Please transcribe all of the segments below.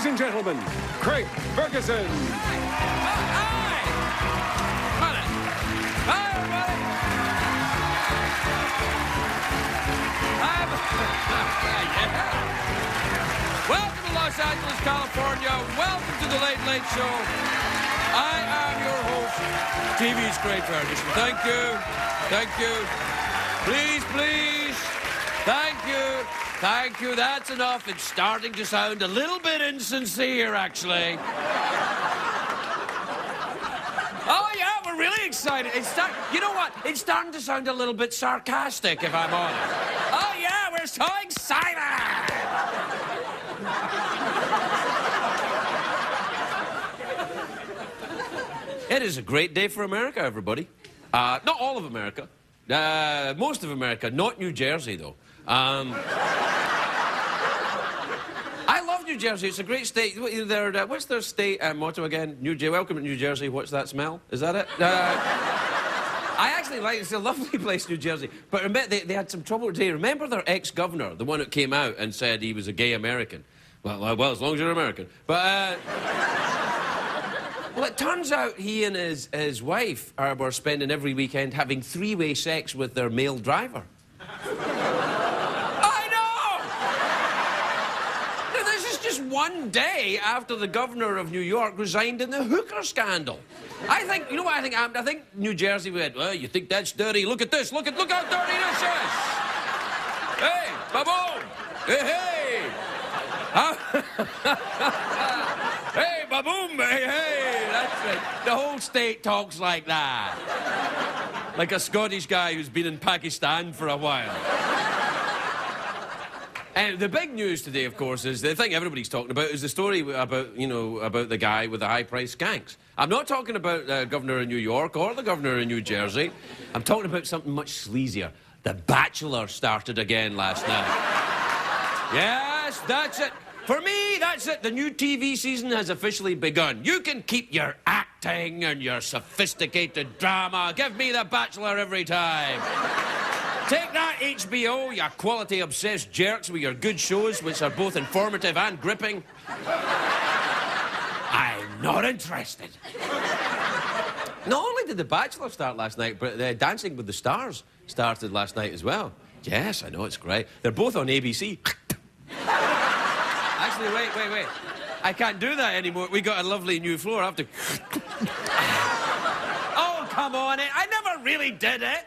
Ladies and gentlemen, Craig Ferguson. Hi! Hi, everybody! Welcome to Los Angeles, California. Welcome to the Late Late Show. I am your host, TV's Craig Ferguson. Thank you. Thank you. Please, please. Thank you. Thank you. That's enough. It's starting to sound a little bit insincere, actually. Oh, yeah, we're really excited. You know what? It's starting to sound a little bit sarcastic, if I'm honest. Oh, yeah, we're so excited! It is a great day for America, everybody. Not all of America. Most of America, not New Jersey, though. I love New Jersey. It's a great state. What's their state motto again? Welcome to New Jersey. What's that smell? Is that it? I actually like it. It's a lovely place, New Jersey. But remember, they had some trouble today. Remember their ex-governor, the one that came out and said he was a gay American? Well, as long as you're American. But, well, it turns out he and his wife were spending every weekend having three-way sex with their male driver. I know! Now, this is just one day after the governor of New York resigned in the hooker scandal. I think, you know what I think? I think New Jersey went, well, you think that's dirty? Look at this. Look how dirty this is. Hey, baboom. Hey, hey. Hey, baboom. Hey, hey. That's it. The whole state talks like that. Like a Scottish guy who's been in Pakistan for a while. And the big news today, of course, is the thing everybody's talking about is the story about, about the guy with the high-priced skanks. I'm not talking about the governor of New York or the governor of New Jersey. I'm talking about something much sleazier. The Bachelor started again last night. Yes, that's it. For me, that's it. The new TV season has officially begun. You can keep your acting and your sophisticated drama. Give me The Bachelor every time. Take that, HBO, you quality-obsessed jerks with your good shows, which are both informative and gripping. I'm not interested. Not only did The Bachelor start last night, but Dancing with the Stars started last night as well. Yes, I know, it's great. They're both on ABC. Actually, wait. I can't do that anymore. We got a lovely new floor. I have to... Oh, come on. I never really did it.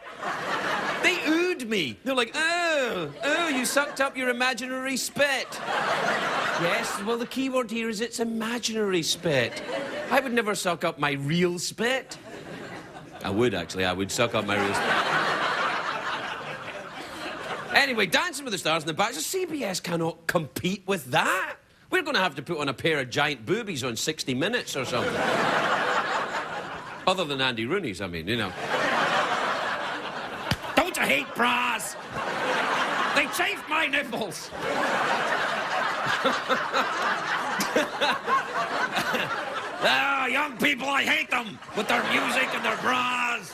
They oohed me. They're like, oh, you sucked up your imaginary spit. Yes, well, the key word here is it's imaginary spit. I would never suck up my real spit. I would, actually. I would suck up my real spit. Anyway, Dancing with the Stars and The Bachelor, CBS cannot compete with that. We're going to have to put on a pair of giant boobies on 60 Minutes or something. Other than Andy Rooney's, I mean, Don't you hate bras? They chafe my nipples. Young people, I hate them with their music and their bras.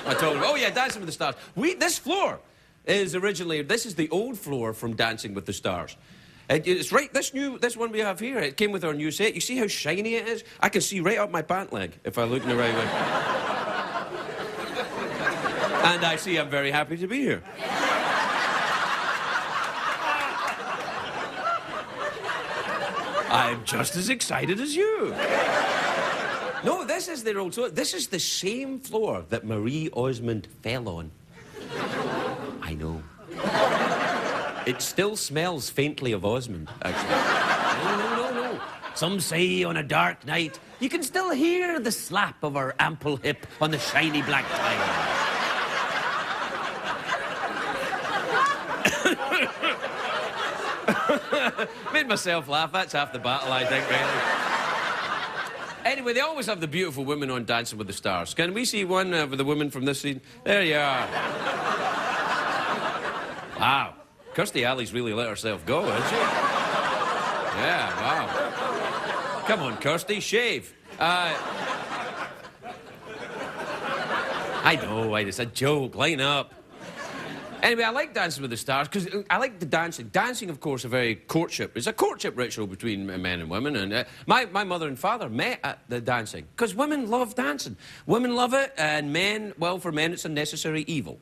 I told him, oh yeah, Dancing with the Stars. This floor is this is the old floor from Dancing with the Stars. It's right, this one we have here, it came with our new set. You see how shiny it is? I can see right up my pant leg if I look in the right way. And I see I'm very happy to be here. I'm just as excited as you. No, this is their old floor. This is the same floor that Marie Osmond fell on. I know. It still smells faintly of Osmond, actually. No. Some say on a dark night, you can still hear the slap of her ample hip on the shiny black tile. Made myself laugh. That's half the battle, I think, really. Anyway, they always have the beautiful women on Dancing with the Stars. Can we see one of the women from this scene? There you are. Wow. Kirstie Alley's really let herself go, hasn't she? Yeah, wow. Come on, Kirstie, shave. I know, it's a joke. Line up. Anyway, I like Dancing with the Stars because I like the dancing. Dancing, of course, is a courtship ritual between men and women. And my mother and father met at the dancing because women love dancing. Women love it, and men, well, for men, it's a necessary evil.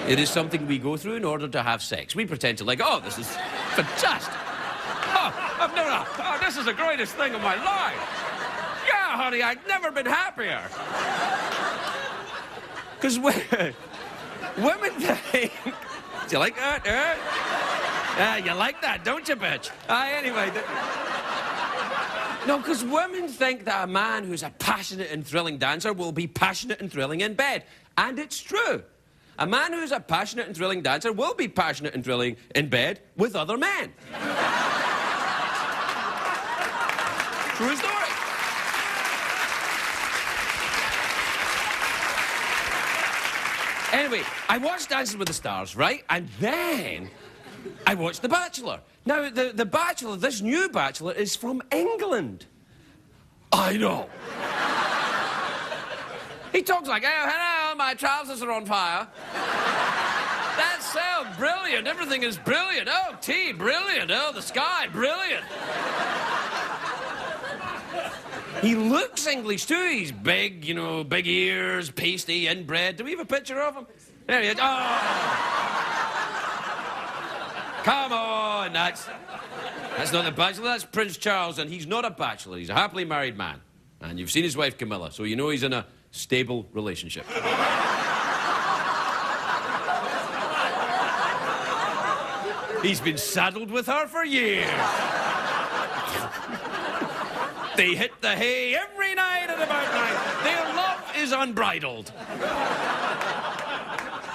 It is something we go through in order to have sex. We pretend to like, oh, this is fantastic. Oh, this is the greatest thing of my life. Yeah, honey, I've never been happier. Because women think... Do you like that? You like that, don't you, bitch? Anyway... No, because women think that a man who's a passionate and thrilling dancer will be passionate and thrilling in bed. And it's true. A man who's a passionate and thrilling dancer will be passionate and thrilling in bed with other men. True story. Anyway, I watched Dancing with the Stars, right? And then I watched The Bachelor. Now, the Bachelor, this new Bachelor, is from England. I know. He talks like, oh, hello, my trousers are on fire. That's so brilliant. Everything is brilliant. Oh, tea, brilliant. Oh, the sky, brilliant. He looks English, too. He's big, you know, big ears, pasty, inbred. Do we have a picture of him? There he is. Oh! Come on, that's not the Bachelor, that's Prince Charles, and he's not a bachelor. He's a happily married man. And you've seen his wife, Camilla, so you know he's in a stable relationship. He's been saddled with her for years. They hit the hay every night at about 9. Their love is unbridled.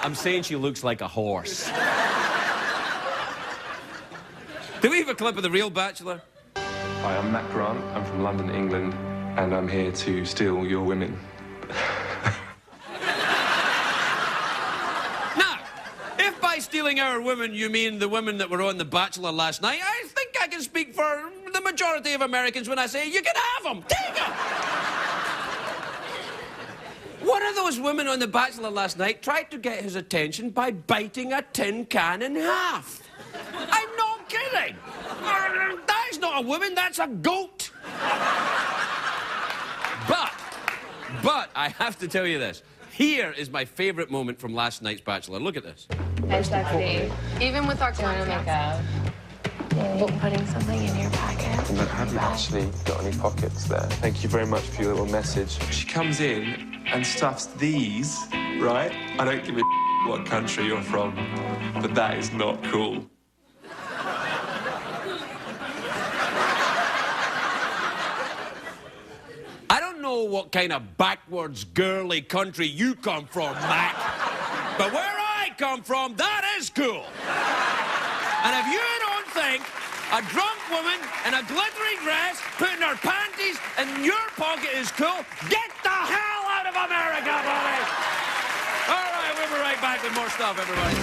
I'm saying she looks like a horse. Do we have a clip of the real Bachelor? Hi, I'm Matt Grant. I'm from London, England, and I'm here to steal your women. Now, if by stealing our women you mean the women that were on The Bachelor last night, I think I can speak for the majority of Americans when I say you can have them. Take them. One of those women on The Bachelor last night tried to get his attention by biting a tin can in half. I'm not kidding. That's not a woman, that's a goat. But I have to tell you this. Here is my favourite moment from last night's Bachelor. Look at this. Hi, sexy. Even with our makeup. Putting something in your pocket. I haven't actually got any pockets there. Thank you very much for your little message. She comes in and stuffs these, right? I don't give a what country you're from, but that is not cool. I don't know what kind of backwards, girly country you come from, Mac, but where I come from, that is cool. And if you don't think a drunk woman in a glittery dress putting her panties in your pocket is cool, get the hell out of America, buddy! All right, we'll be right back with more stuff, everybody.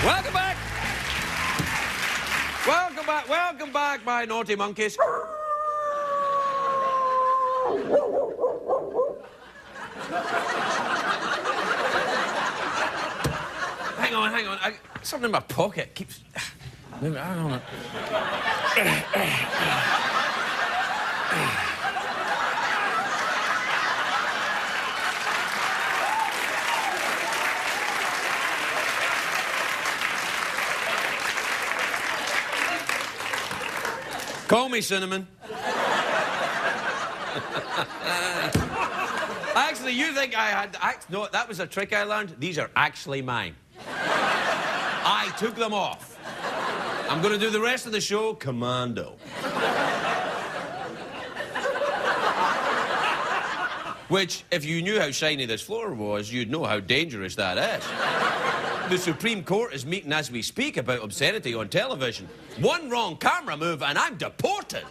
Welcome back. Welcome back, my naughty monkeys. Hang on. Something in my pocket keeps moving. I don't know. Call me Cinnamon. Actually, you think I had... No, that was a trick I learned. These are actually mine. I took them off. I'm going to do the rest of the show commando. Which, if you knew how shiny this floor was, you'd know how dangerous that is. The Supreme Court is meeting as we speak about obscenity on television. One wrong camera move and I'm deported.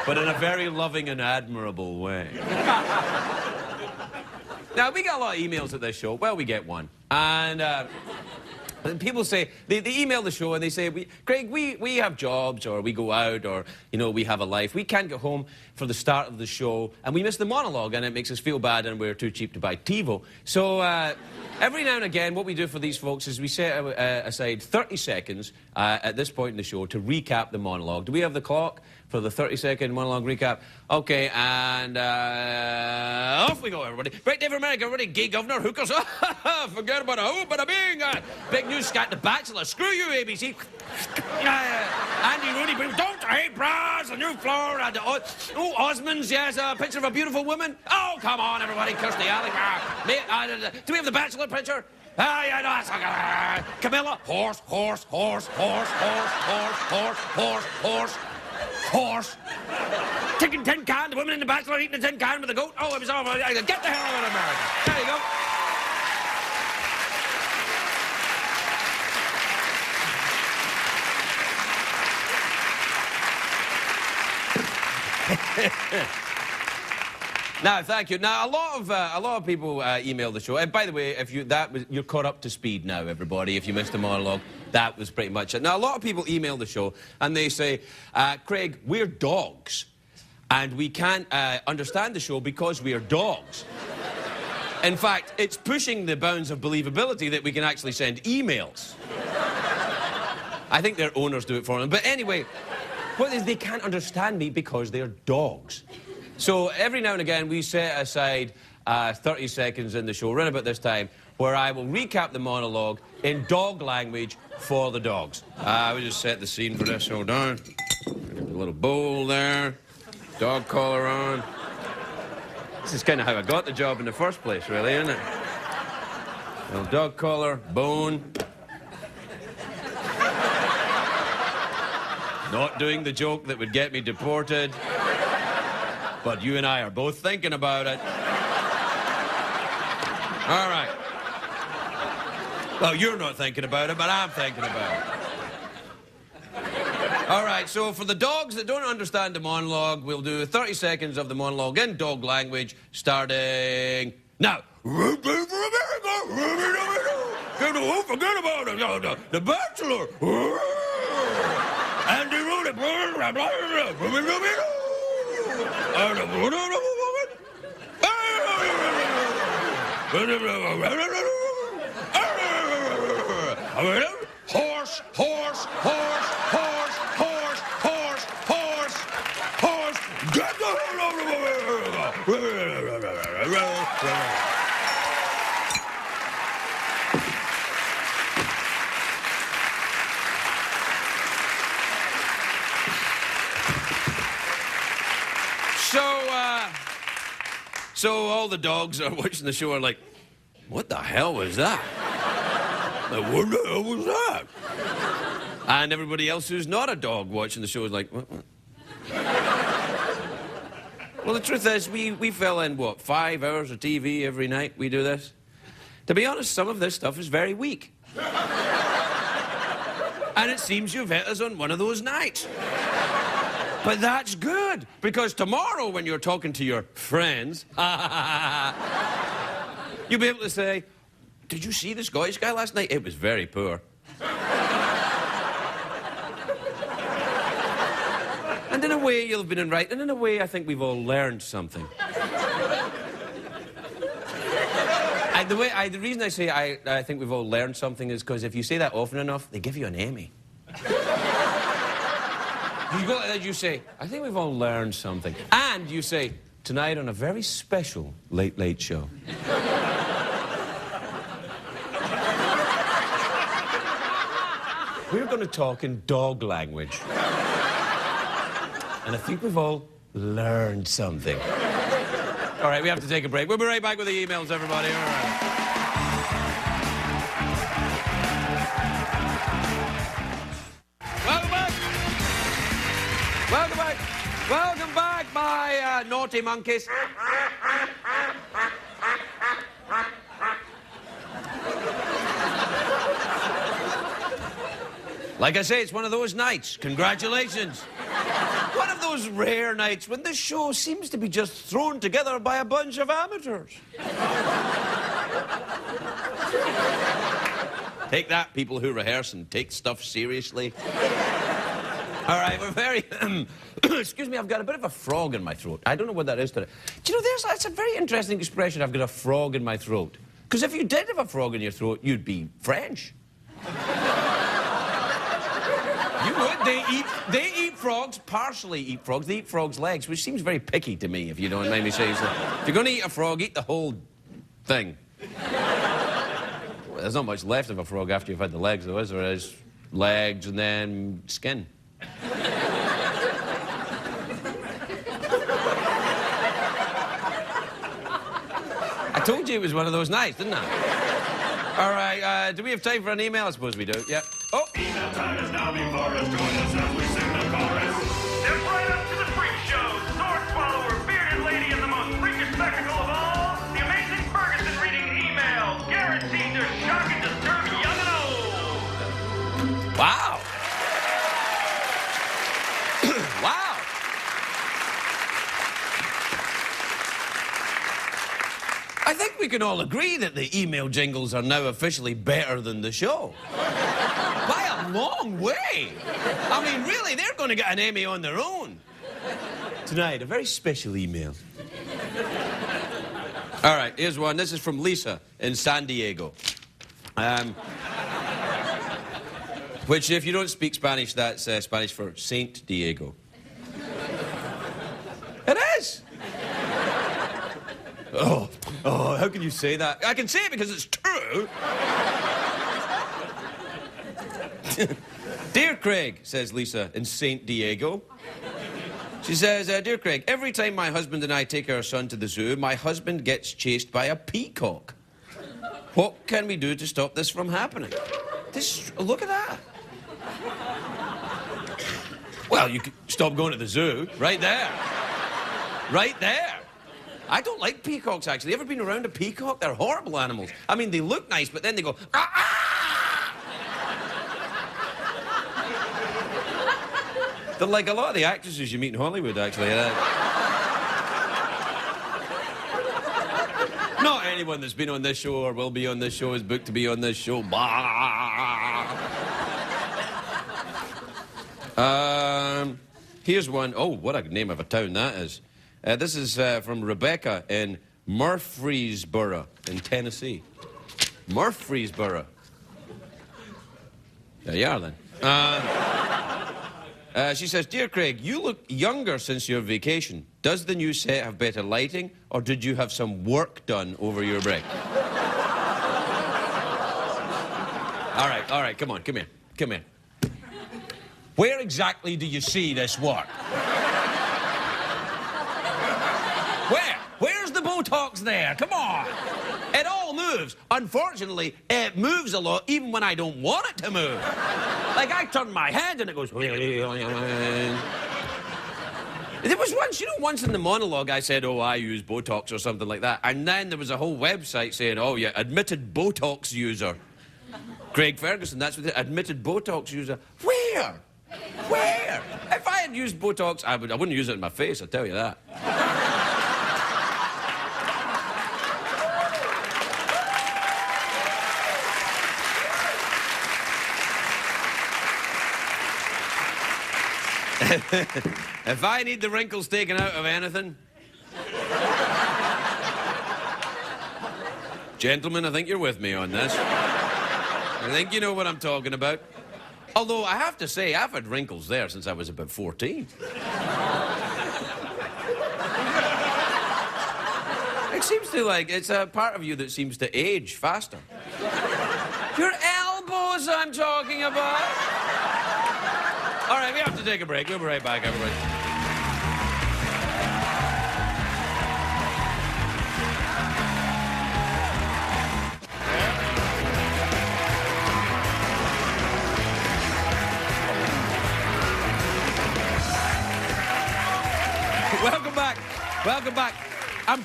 But in a very loving and admirable way. Now, we get a lot of emails at this show. Well, we get one. And And people say, they email the show and they say, Craig, we have jobs, or we go out, or, you know, we have a life. We can't get home for the start of the show, and we miss the monologue, and it makes us feel bad, and we're too cheap to buy TiVo. So every now and again, what we do for these folks is we set aside 30 seconds at this point in the show to recap the monologue. Do we have the clock for the 30-second monologue recap? Okay, and off we go, everybody. Great day for America, everybody. Gay governor, hookers. Forget about a who, but a being. Big news scat, The Bachelor. Screw you, ABC. Andy Rooney, don't hate bras, a new floor. Oh, Osmonds, yes, a picture of a beautiful woman. Oh, come on, everybody. Kirstie Alley. Do we have the Bachelor picture? Yeah, no, that's Camilla. Horse, horse, horse, horse, horse, horse, horse, horse, horse. Horse. Taking tin can, the woman in the Bachelor eating a tin can with a goat. Oh, it was all right. Get the hell out of America. There you go. Now, thank you. Now, a lot of people email the show. And by the way, if you're caught up to speed now, everybody. If you missed the monologue, that was pretty much it. Now, a lot of people email the show and they say, Craig, we're dogs, and we can't understand the show because we are dogs. In fact, it's pushing the bounds of believability that we can actually send emails. I think their owners do it for them. But anyway, what is they can't understand me because they're dogs. So every now and again, we set aside 30 seconds in the show, around about this time, where I will recap the monologue in dog language for the dogs. We just set the scene for this. Hold on. A little bowl there. Dog collar on. This is kind of how I got the job in the first place, really, isn't it? Little dog collar, bone. Not doing the joke that would get me deported. But you and I are both thinking about it. All right. Well, you're not thinking about it, but I'm thinking about it. All right, so for the dogs that don't understand the monologue, we'll do 30 seconds of the monologue in dog language, starting now. Forget about it. The Bachelor. Andy Rooney. Horse, horse, horse, horse, horse, horse, horse, horse. Get the hell out of America. So all the dogs are watching the show are like, what the hell was that? Like, what the hell was that? And everybody else who's not a dog watching the show is like, what? Well, the truth is, we fill in, what, 5 hours of TV every night we do this? To be honest, some of this stuff is very weak. And it seems you've hit us on one of those nights. But that's good, because tomorrow when you're talking to your friends, you'll be able to say, did you see the Scottish guy last night? It was very poor. And in a way, you'll have been right, and in a way, I think we've all learned something. The reason I say I think we've all learned something is because if you say that often enough, they give you an Emmy. You go like that, you say, I think we've all learned something. And you say, tonight on a very special Late Late Show. We're going to talk in dog language. And I think we've all learned something. All right, we have to take a break. We'll be right back with the emails, everybody. All right. Welcome back, my naughty monkeys. Like I say, it's one of those nights. Congratulations. One of those rare nights when this show seems to be just thrown together by a bunch of amateurs. Take that, people who rehearse and take stuff seriously. All right, we're very... Excuse me, I've got a bit of a frog in my throat. I don't know what that is today. Do you know, that's a very interesting expression, I've got a frog in my throat. Because if you did have a frog in your throat, you'd be French. You would. They eat frogs, partially eat frogs. They eat frogs' legs, which seems very picky to me, if you don't mind me saying so. If you're going to eat a frog, eat the whole thing. Well, there's not much left of a frog after you've had the legs, though, is there? There's legs and then skin. I told you it was one of those nights, didn't I? All right, do we have time for an email? I suppose we do, yeah. Oh! Email time is now before us. Join us as we sing the chorus. Step right up to the freak show. Sword swallower, bearded lady, and the most freakish spectacle of all, the amazing Ferguson reading emails. Guaranteed to shock and disturb young and old. Wow! Wow! I think we can all agree that the email jingles are now officially better than the show. By a long way. I mean, really, they're going to get an Emmy on their own. Tonight, a very special email. All right, here's one. This is from Lisa in San Diego. Which, if you don't speak Spanish, that's Spanish for Saint Diego. It is! Oh, how can you say that? I can say it because it's true. Dear Craig, says Lisa in Saint Diego. She says, Dear Craig, every time my husband and I take our son to the zoo, my husband gets chased by a peacock. What can we do to stop this from happening? Look at that. Well, you could stop going to the zoo. Right there. Right there. I don't like peacocks, actually. You ever been around a peacock? They're horrible animals. I mean, they look nice, but then they go, ah, ah! They're like a lot of the actresses you meet in Hollywood, actually. Not anyone that's been on this show or will be on this show is booked to be on this show. Here's one. Oh, what a name of a town that is. This is from Rebecca in Murfreesboro in Tennessee. Murfreesboro. There you are, then. She says, Dear Craig, you look younger since your vacation. Does the new set have better lighting, or did you have some work done over your break? All right, come on, come here. Where exactly do you see this work? Where's the Botox there? Come on. It all moves. Unfortunately, it moves a lot even when I don't want it to move. Like, I turn my head and it goes... There was once in the monologue I said, oh, I use Botox or something like that. And then there was a whole website saying, oh, yeah, admitted Botox user. Craig Ferguson, that's what it is, admitted Botox user. Where? If I had used Botox, I wouldn't use it in my face, I'll tell you that. If I need the wrinkles taken out of anything... Gentlemen, I think you're with me on this. I think you know what I'm talking about. Although, I have to say, I've had wrinkles there since I was about 14. It seems to, like, it's a part of you that seems to age faster. Your elbows I'm talking about. All right, we have to take a break. We'll be right back, everybody. Welcome back. I'm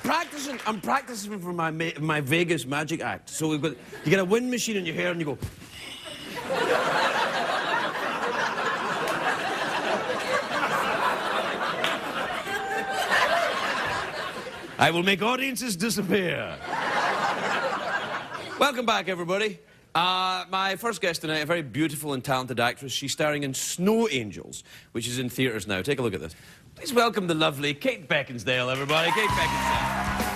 practicing for my Vegas magic act. So you get a wind machine in your hair and you go... I will make audiences disappear. Welcome back, everybody. My first guest tonight, a very beautiful and talented actress. She's starring in Snow Angels, which is in theatres now. Take a look at this. Please welcome the lovely Kate Beckinsale, everybody. Kate Beckinsale.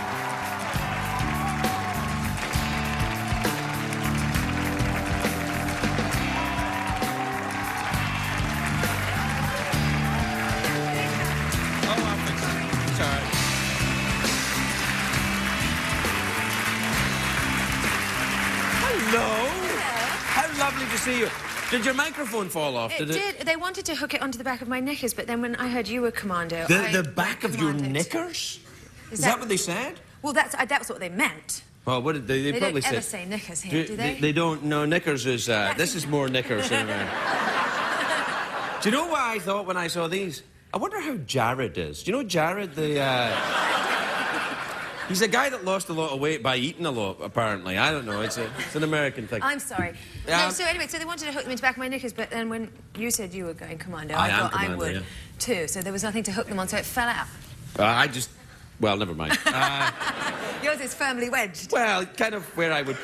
Hello. How lovely to see you. Did your microphone fall off? It did. They wanted to hook it onto the back of my knickers, but then when I heard you were Commando... The back of your knickers? Is that what they said? Well, that's what they meant. Well, what did they probably don't say... ever say knickers here, do they? They don't. No, knickers is... this is more knickers. Do you know what I thought when I saw these? I wonder how Jared is. Do you know Jared, He's a guy that lost a lot of weight by eating a lot, apparently. I don't know. It's an American thing. I'm sorry. No, so anyway, so they wanted to hook them into the back of my knickers, but then when you said you were going Commando, I thought I would too. So there was nothing to hook them on, so it fell out. Well, never mind. Yours is firmly wedged. Well, kind of where I would...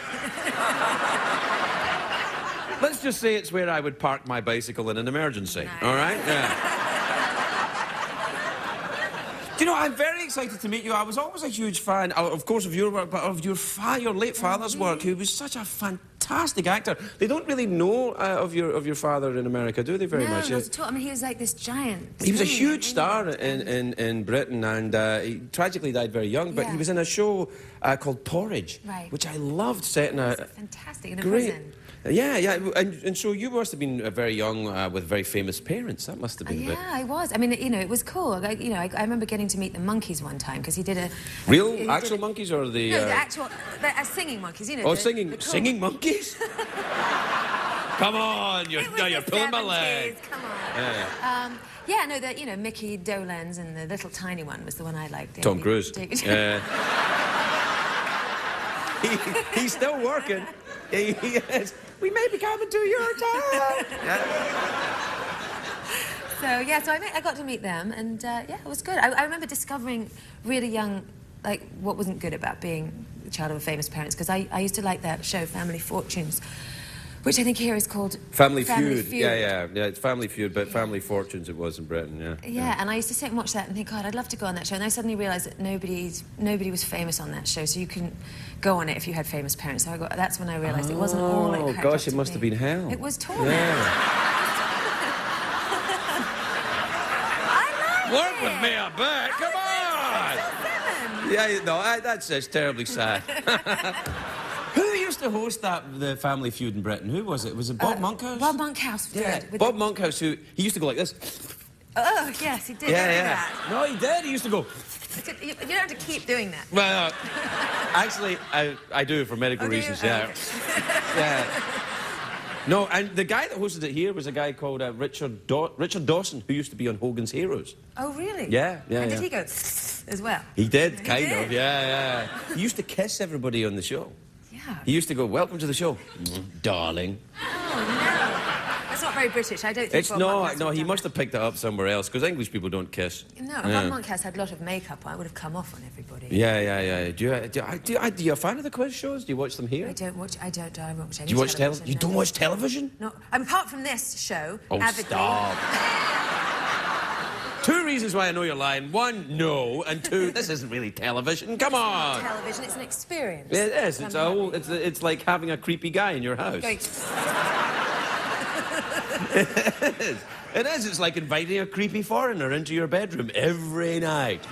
Let's just say it's where I would park my bicycle in an emergency, nice. All right? Yeah. Do you know, I'm very excited to meet you. I was always a huge fan, of course, of your work, but of your late father's work, who was such a fantastic actor. They don't really know of your father in America, do they, very much? No, not at all. I mean, he was like this giant... He was a huge star in Britain, and he tragically died very young, but he was in a show called Porridge, which I loved, set in a... Fantastic, in a prison. Yeah, and so you must have been very young with very famous parents. That must have been Yeah, I was. I mean, you know, it was cool. I remember getting to meet the monkeys one time because he did a... Actual monkeys or the... No, the actual... singing monkeys, you know. Oh, singing monkeys? Come on, you're pulling my leg. Come on. Mickey Dolenz and the little tiny one was the one I liked. Tom Cruise. He's still working. He is. We may be coming to your town. So I got to meet them, and it was good. I remember discovering really young, like, what wasn't good about being the child of famous parents, because I used to like that show, Family Fortunes, which I think here is called Family Feud. Yeah, it's Family Feud, but Family Fortunes it was in Britain, yeah, and I used to sit and watch that and think, God, I'd love to go on that show. And I suddenly realised that nobody was famous on that show, so you couldn't go on it if you had famous parents. So that's when I realised it wasn't all it cracked gosh, up it must have been hell. It was torment. I like Work with me a bit, come on! Yeah, no, that's just terribly sad. Who used to host the Family Feud in Britain? Who was it? Was it Bob Monkhouse? Bob Monkhouse did. Bob Monkhouse, he used to go like this. Oh, yes, he did. Yeah. No, he did. He used to go... You don't have to keep doing that. Well, actually, I do for medical reasons, yeah. No, and the guy that hosted it here was a guy called Richard Dawson, who used to be on Hogan's Heroes. Oh, really? Yeah. And did he go as well? He did, kind of, yeah. He used to kiss everybody on the show. Yeah. He used to go, welcome to the show, darling. Oh, no. That's not very British, I don't think. It's not, no, he must have picked it up somewhere else, because English people don't kiss. No, Bob Monkhouse had a lot of makeup. I would have come off on everybody. Yeah. Do you a fan of the quiz shows? Do you watch them here? I don't watch any Do you watch television? You don't watch television? No, apart from this show, avidly. Stop. 2 reasons why I know you're lying. 1, no, and 2, this isn't really television. Come on. It's not television, it's an experience. It is. It's like having a creepy guy in your house. It is. It's like inviting a creepy foreigner into your bedroom every night. Do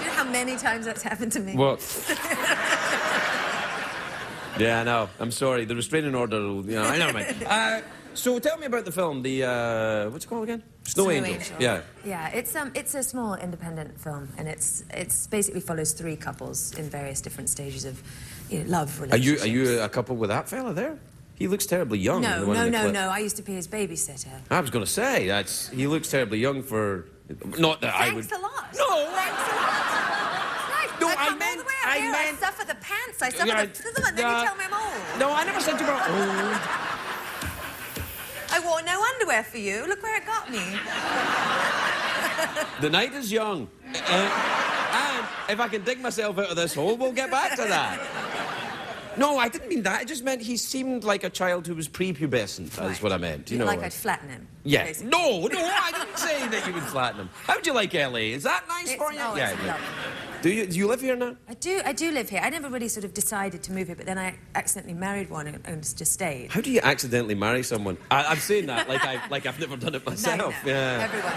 you know how many times that's happened to me? What? Yeah, I know. I'm sorry. The restraining order, I never mind. So tell me about the film, what's it called again? Snow Angels. Yeah, it's a small independent film, and it's basically follows 3 couples in various different stages of love relationships. Are you a couple with that fella there? He looks terribly young. No. I used to be his babysitter. I was going to say he looks terribly young for. Not that I would. Thanks a lot. No. Thanks a lot. No, I meant. I suffer the pants. I suffer the physical, and then you tell me I'm old. No, I never said you were old. I wore no underwear for you. Look where it got me. The night is young. And if I can dig myself out of this hole, we'll get back to that. No, I didn't mean that. I just meant he seemed like a child who was prepubescent. That's what I meant. You know, like I'd flatten him. Yeah. Basically. No, I didn't say that you would flatten him. How would you like LA? Is that nice for you? Oh, yeah. it's lovely. Do you live here now? I do live here. I never really sort of decided to move here, but then I accidentally married one and just stayed. How do you accidentally marry someone? I'm saying that like I've never done it myself. No. Yeah. Everyone's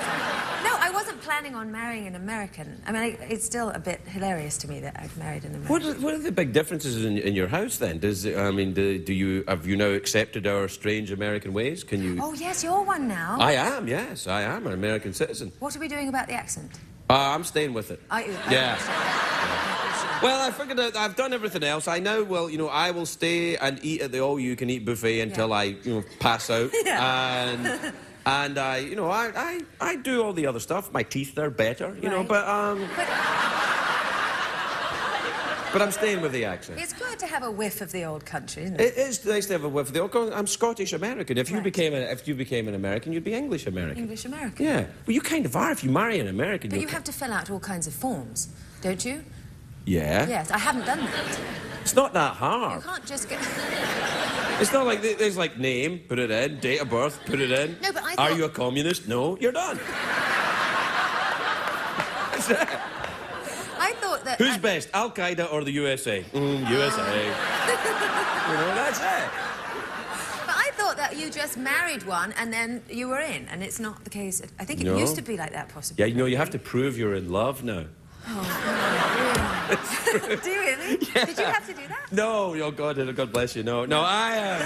no, I wasn't planning on marrying an American. I mean, it's still a bit hilarious to me that I've married an American. What are the big differences in your house then? Have you now accepted our strange American ways? Can you? Oh yes, you're one now. Yes, I am an American citizen. What are we doing about the accent? I'm staying with it. Are you? Yeah. Well, I figured out I've done everything else. I now I will stay and eat at the all-you-can-eat buffet until I pass out. Yeah. And I do all the other stuff. My teeth are better, but I'm staying with the accent. It's good to have a whiff of the old country, isn't it? It is nice to have a whiff of the old country. I'm Scottish American. If you became an American, you'd be English American. English American. Yeah. Well, you kind of are if you marry an American. But you have to fill out all kinds of forms, don't you? Yeah. Yes, I haven't done that. It's not that You hard. can't just get... It's not like there's like name, put it in, date of birth, put it in. No, but I Are thought- you a communist? No, you're done. That's it. I thought that... Who's best, Al Qaeda or the USA? USA. That's it. But I thought that you just married one and then you were in, and it's not the case. I think it No. used to be like that, possibly. Yeah, you have to prove you're in love now. Oh, really? Do you really? Yeah. Did you have to do that? No, oh God bless you. No, I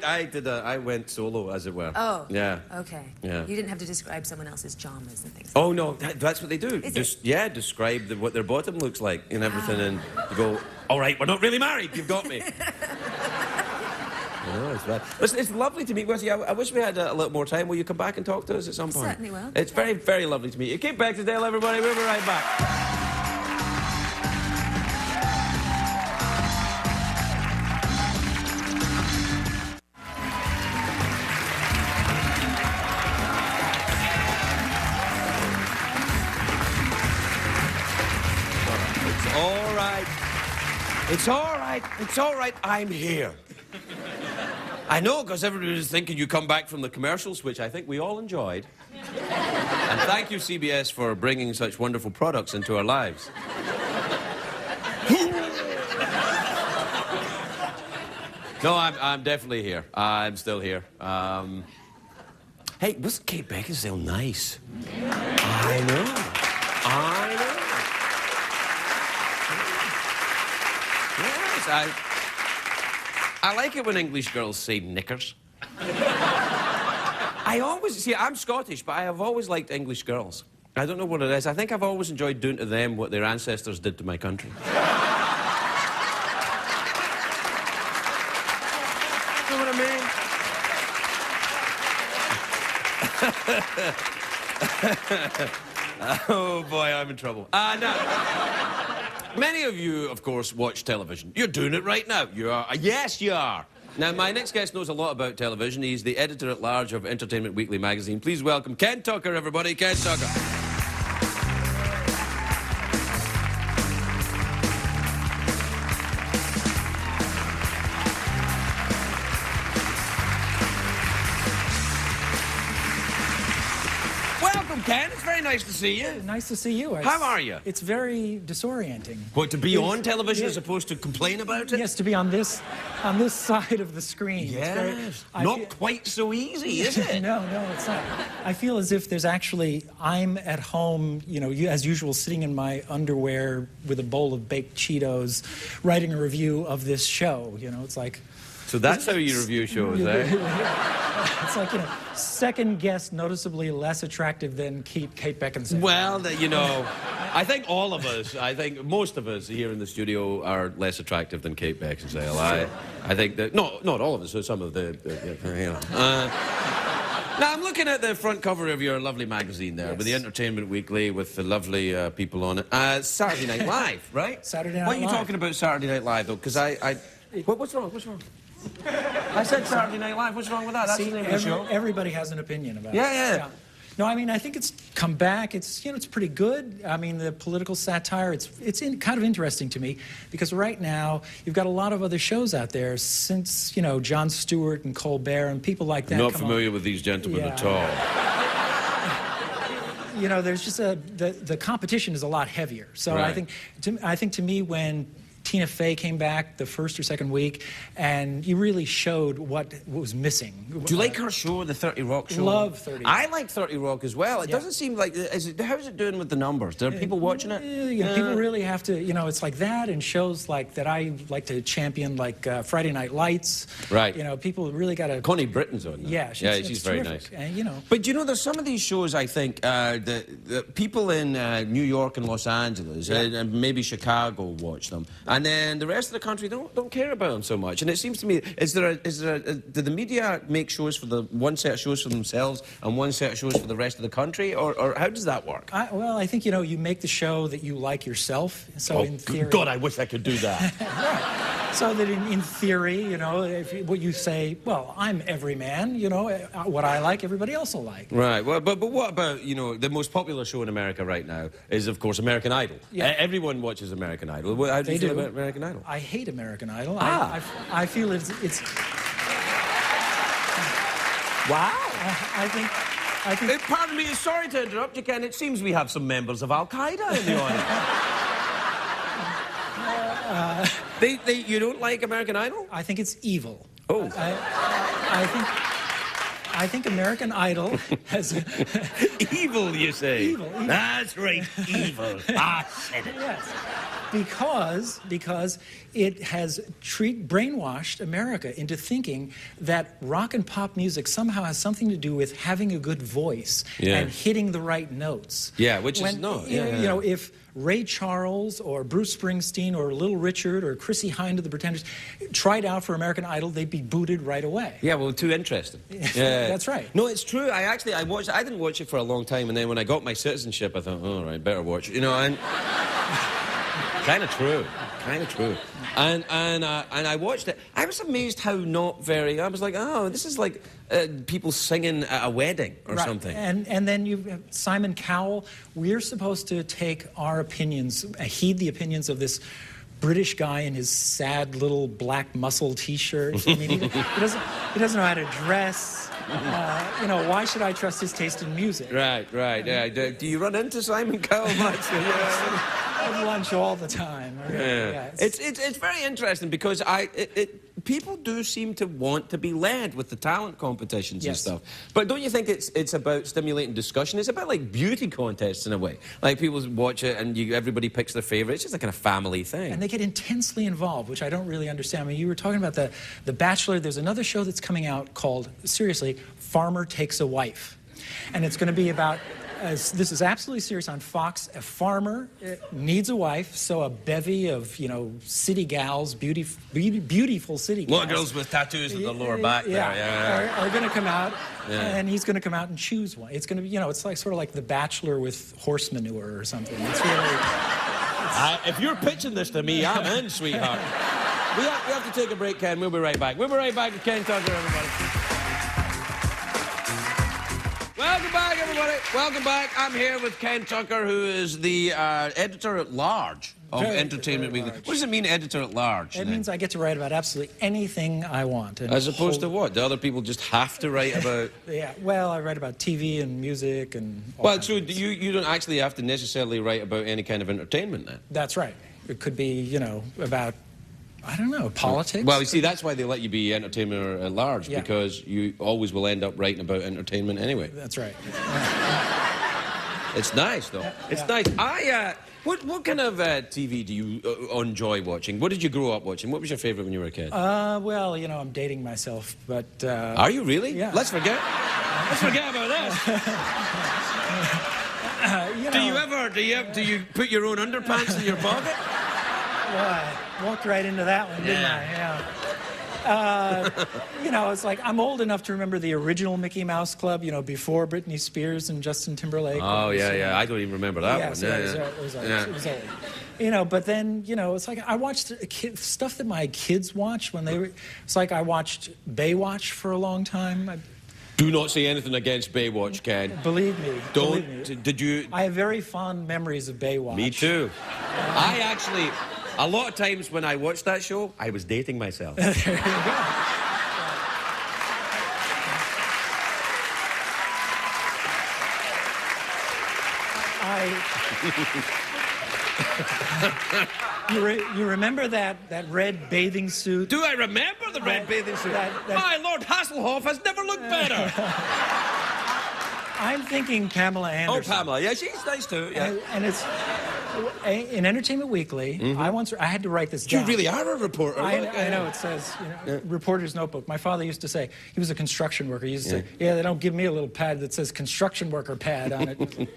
I went solo, as it were. Oh. Yeah. Okay. Yeah. You didn't have to describe someone else's pajamas and things. Oh no, that's what they do. Is Describe what their bottom looks like and everything, and you go, all right, we're not really married. You've got me. No, it's bad. Listen, it's lovely to meet with you. I wish we had a little more time. Will you come back and talk to us at some point? Certainly will. It's very, very lovely to meet you. Keep Beckinsale, everybody. We'll be right back. It's all right. I'm here. I know, because everybody was thinking you come back from the commercials, which I think we all enjoyed. And thank you, CBS, for bringing such wonderful products into our lives. No, I'm definitely here. I'm still here. Hey, wasn't Kate Beckinsale nice? I know. Yes, I like it when English girls say knickers. I'm Scottish, but I have always liked English girls. I don't know what it is. I think I've always enjoyed doing to them what their ancestors did to my country. You know what I mean? Oh, boy, I'm in trouble. Now, many of you, of course, watch television. You're doing it right now. You are. Yes, you are. Now, my next guest knows a lot about television. He's the editor-at-large of Entertainment Weekly magazine. Please welcome Ken Tucker, everybody. Ken Tucker. Welcome, Ken. It's very nice to see you. Nice to see you. How are you? It's very disorienting. What, to be on television as opposed to complain about it? Yes, to be on this side of the screen. Yes. Not quite so easy, is it? No, it's not. I feel as if I'm at home, as usual, sitting in my underwear with a bowl of baked Cheetos, writing a review of this show. It's like... So that's how you review shows, eh? It's like, second guest noticeably less attractive than Kate Beckinsale. Well, I think most of us here in the studio are less attractive than Kate Beckinsale. I think that, not all of us, so some of the. Now, I'm looking at the front cover of your lovely magazine there, with the Entertainment Weekly, with the lovely people on it. Saturday Night Live, right? Saturday Night What are you Live. talking about Saturday Night Live, though? Because what's wrong? I said Saturday Night Live. What's wrong with that? That's the name of the show. Everybody has an opinion about it. Yeah. No, I mean, I think it's come back. It's, it's pretty good. I mean, the political satire, it's kind of interesting to me because right now you've got a lot of other shows out there since, Jon Stewart and Colbert and people like that. Not familiar with these gentlemen at all. There's just the competition is a lot heavier. So Right. I think to me when Tina Fey came back the first or second week, and you really showed what was missing. Do you like her show, the 30 Rock show? Love 30 I like 30 Rock as well. It Yeah. doesn't seem like... how's it doing with the numbers? Are people watching it? People really have to, it's like that, and shows like that I like to champion, like Friday Night Lights. Right. People really got to... Connie Britton's on that. Yeah, she's very terrific. nice. And, But there's some of these shows, I think, the people in New York and Los Angeles, and maybe Chicago watch them, and then the rest of the country don't care about them so much. And it seems to me, do the media make shows for the one set of shows for themselves and one set of shows for the rest of the country, or how does that work? I think, you make the show that you like yourself. So in theory... God, I wish I could do that. Right. So that in theory, what you say, well, I'm every man, what I like, everybody else will like. Right. Well, but what about, the most popular show in America right now is, of course, American Idol. Yeah. Everyone watches American Idol. How do you feel about American Idol? I hate American Idol. Ah. I feel it's... Wow. I think... Pardon me, sorry to interrupt you, Ken. It seems we have some members of Al-Qaeda in the audience. You don't like American Idol? I think it's evil. Oh. I think American Idol has... Evil, you say? Evil. That's right, evil. I said it. Yes. Because it has brainwashed America into thinking that rock and pop music somehow has something to do with having a good voice and hitting the right notes. Yeah, which is not. Yeah. If Ray Charles or Bruce Springsteen or Little Richard or Chrissie Hynde of the Pretenders tried out for American Idol, they'd be booted right away. Yeah, well, too interesting. That's right. No, it's true. I didn't watch it for a long time, and then when I got my citizenship, I thought, oh, all right, better watch it. And... Kind of true. And I watched it. I was amazed how not very... I was like, oh, this is like people singing at a wedding or something. And then you have Simon Cowell. We're supposed to take our opinions, heed the opinions of this British guy in his sad little black muscle T-shirt. I mean, he doesn't know how to dress. Why should I trust his taste in music? Right. Yeah. Do you run into Simon Cowell much? At lunch all the time. Yeah. It's very interesting because people do seem to want to be led with the talent competitions and stuff. But don't you think it's about stimulating discussion? It's about like beauty contests in a way. Like people watch it and everybody picks their favourite. It's just like a family thing. And they get intensely involved, which I don't really understand. I mean, you were talking about the Bachelor. There's another show that's coming out called, seriously, Farmer Takes a Wife. And it's going to be about... this is absolutely serious on Fox. A farmer needs a wife, so a bevy of, city gals, beautiful city gals. What girls with tattoos at the lower back there, are going to come out, and he's going to come out and choose one. It's going to be, it's like sort of like The Bachelor with horse manure or something. It's really... if you're pitching this to me, I'm in, sweetheart. We have to take a break, Ken. We'll be right back. We'll be right back with Ken Tucker, everybody. Welcome back, everybody. Welcome back. I'm here with Ken Tucker, who is the editor-at-large of Entertainment Weekly. What does it mean, editor-at-large? It means I get to write about absolutely anything I want. As opposed to what? Do other people just have to write about... Yeah, well, I write about TV and music and... Well, so you don't actually have to necessarily write about any kind of entertainment, then? That's right. It could be, about... I don't know, politics? Well, you see, that's why they let you be entertainer at large, because you always will end up writing about entertainment anyway. That's right. It's nice, though. It's nice. What kind of TV do you enjoy watching? What did you grow up watching? What was your favourite when you were a kid? Well, I'm dating myself, but... Are you really? Yeah. Let's forget about this. Do you put your own underpants in your pocket? Well, I walked right into that one, didn't I? Yeah. It's like I'm old enough to remember the original Mickey Mouse Club, before Britney Spears and Justin Timberlake. Oh, yeah. I don't even remember that one. It was old. But then, it's like I watched stuff that my kids watched when they were... It's like I watched Baywatch for a long time. Do not say anything against Baywatch, Ken. Believe me. Don't. Believe me. Did you? I have very fond memories of Baywatch. Me too. I actually, a lot of times when I watched that show, I was dating myself. There you go. You remember that red bathing suit? Do I remember the red bathing suit? My Lord Hasselhoff has never looked better. I'm thinking Pamela Anderson. Oh, Pamela. Yeah, she's nice too. Yeah. And it's in Entertainment Weekly. I had to write this down. You really are a reporter. I know. It says, reporter's notebook. My father used to say, he was a construction worker. He used to say, yeah, they don't give me a little pad that says construction worker pad on it.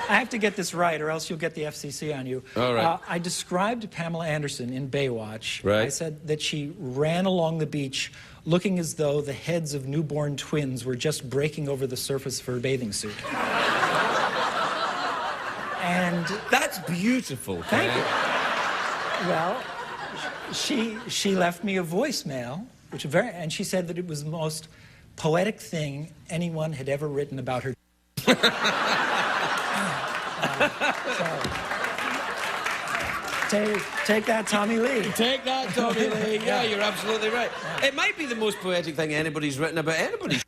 I have to get this right, or else you'll get the FCC on you. All right. I described Pamela Anderson in Baywatch. Right. I said that she ran along the beach looking as though the heads of newborn twins were just breaking over the surface of her bathing suit. And that's beautiful. Thank you. Well, she left me a voicemail, and she said that it was the most poetic thing anyone had ever written about her. Take that, Tommy Lee. Take that, Tommy Lee. Yeah, you're absolutely right. Yeah. It might be the most poetic thing anybody's written about anybody.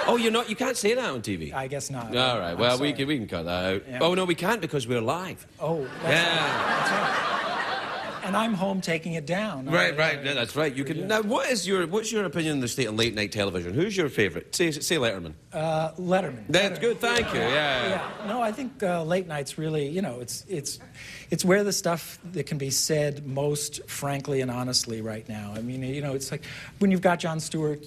Oh, you're not. You can't say that on TV. I guess not. All right. Well, we can cut that out. Yeah. Oh no, we can't because we're live. Oh. That's right. And I'm home taking it down. Right. Yeah, that's right. You can. Yeah. Now, what's your opinion on the state of late night television? Who's your favourite? Say Letterman. Letterman. That's good. Thank you. Yeah. No, I think late night's really, it's where the stuff that can be said most frankly and honestly right now. I mean, it's like when you've got Jon Stewart,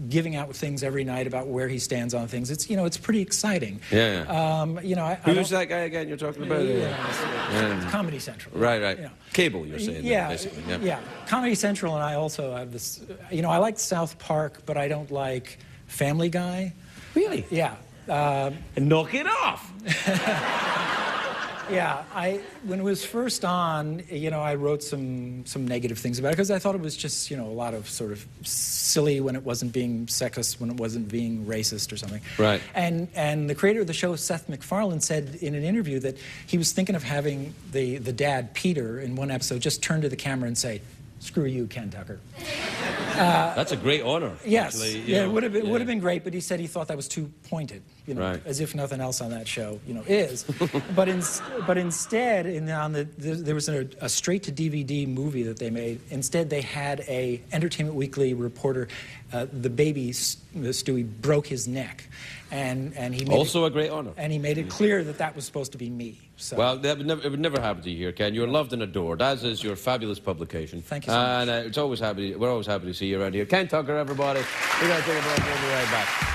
giving out things every night about where he stands on things. It's it's pretty exciting. Yeah. Who's that guy again you're talking about? It's Comedy Central. Right. Cable, you're saying. Basically. Yeah. Comedy Central, and I also have this. I like South Park, but I don't like Family Guy. Really? Yeah. Knock it off. Yeah, when it was first on, I wrote some negative things about it because I thought it was just, a lot of sort of silly when it wasn't being sexist, when it wasn't being racist or something. Right. And the creator of the show, Seth MacFarlane, said in an interview that he was thinking of having the dad, Peter, in one episode just turn to the camera and say, "Screw you, Ken Tucker." That's a great honor. Yes, actually, it would have been great, but he said he thought that was too pointed, right. As if nothing else on that show, is. but instead, there was a straight-to-DVD movie that they made. Instead, they had a Entertainment Weekly reporter, the baby Stewie broke his neck, and he made also a great honor. And he made it clear that was supposed to be me. So. Well, it would never happen to you here, Ken. You're loved and adored, as is your fabulous publication. Thank you so much. And we're always happy to see you around here. Ken Tucker, everybody. We're going to take a break. We'll be right back.